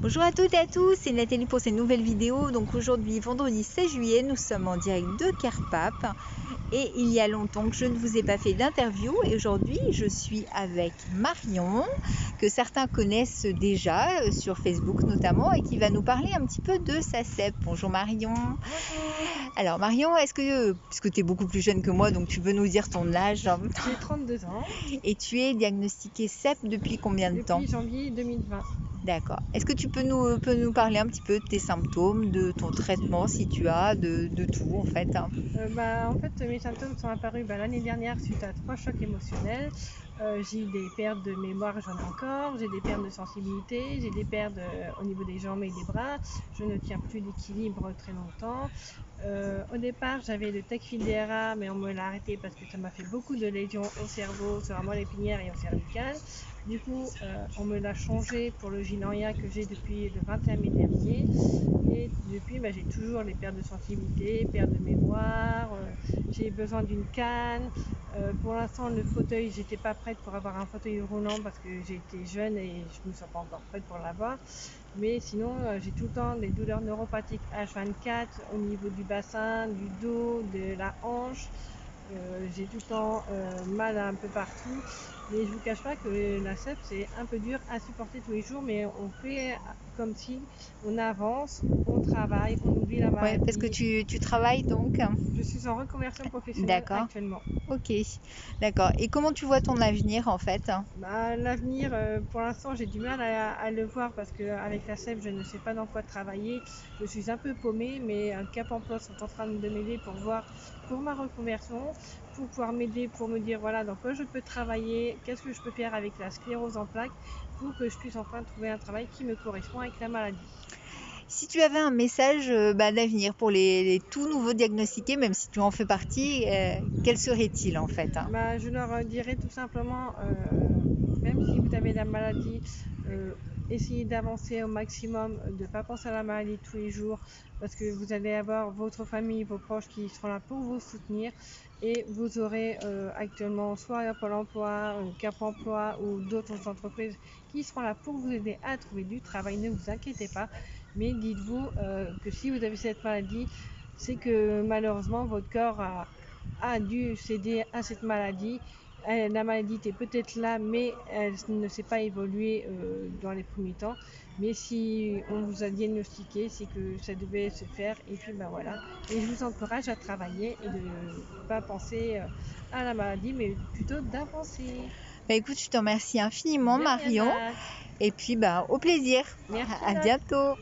Bonjour à toutes et à tous, c'est Nathalie pour cette nouvelle vidéo. Donc aujourd'hui, vendredi 16 juillet, nous sommes en direct de Carpape. Et il y a longtemps que je ne vous ai pas fait d'interview. Et aujourd'hui, je suis avec Marion, que certains connaissent déjà sur Facebook notamment, et qui va nous parler un petit peu de sa CEP. Bonjour Marion. Bonjour. Alors Marion, est-ce que, puisque tu es beaucoup plus jeune que moi, donc tu veux nous dire ton âge? J'ai 32 ans. Et tu es diagnostiquée CEP depuis combien de temps? Depuis janvier 2020. D'accord. Est-ce que tu peux nous parler un petit peu de tes symptômes, de ton traitement si tu as, de tout en fait? En fait, mes symptômes sont apparus l'année dernière suite à 3 chocs émotionnels. J'ai eu des pertes de mémoire, j'en ai encore. J'ai des pertes de sensibilité. J'ai des pertes au niveau des jambes et des bras. Je ne tiens plus d'équilibre très longtemps. Au départ, j'avais le Tecfidera, mais on me l'a arrêté parce que ça m'a fait beaucoup de lésions au cerveau, sur la moelle épinière et au cervical. Du coup, on me l'a changé pour le Gilenya que j'ai depuis le 21 mai dernier. Et depuis, j'ai toujours les pertes de sensibilité, pertes de mémoire. J'ai besoin d'une canne. Pour l'instant, le fauteuil, j'étais pas prête pour avoir un fauteuil roulant parce que j'ai été jeune et je ne me sens pas encore prête pour l'avoir. Mais sinon, j'ai tout le temps des douleurs neuropathiques H24 au niveau du bassin, du dos, de la hanche. J'ai tout le temps mal un peu partout. Mais je vous cache pas que la CEP c'est un peu dur à supporter tous les jours, mais on fait comme si on avance, on travaille, on oublie la maladie. Ouais, parce que tu travailles donc? Je suis en reconversion professionnelle D'accord. actuellement. Ok, d'accord. Et comment tu vois ton avenir en fait? L'avenir, pour l'instant, j'ai du mal à le voir parce qu'avec la CEP, je ne sais pas dans quoi travailler. Je suis un peu paumée, mais Cap Emploi sont en train de m'aider pour voir pour ma reconversion, pour pouvoir m'aider, pour me dire voilà dans quoi je peux travailler, qu'est-ce que je peux faire avec la sclérose en plaques pour que je puisse enfin trouver un travail qui me correspond avec la maladie. Si tu avais un message d'avenir pour les tout nouveaux diagnostiqués, même si tu en fais partie, quel serait-il en fait? Je leur dirais tout simplement, même si vous avez la maladie, essayez d'avancer au maximum, de ne pas penser à la maladie tous les jours, parce que vous allez avoir votre famille, vos proches qui seront là pour vous soutenir, et vous aurez actuellement soit Pôle emploi, Cap emploi ou d'autres entreprises qui seront là pour vous aider à trouver du travail. Ne vous inquiétez pas, mais dites-vous que si vous avez cette maladie, c'est que malheureusement votre corps a dû céder à cette maladie. La maladie était peut-être là, mais elle ne s'est pas évoluée dans les premiers temps. Mais si on vous a diagnostiqué, c'est que ça devait se faire. Et puis voilà. Et je vous encourage à travailler et de ne pas penser à la maladie, mais plutôt d'avancer. Écoute, je te remercie infiniment De rien, Marion. Nat. Et puis au plaisir. Merci, À Nat. bientôt.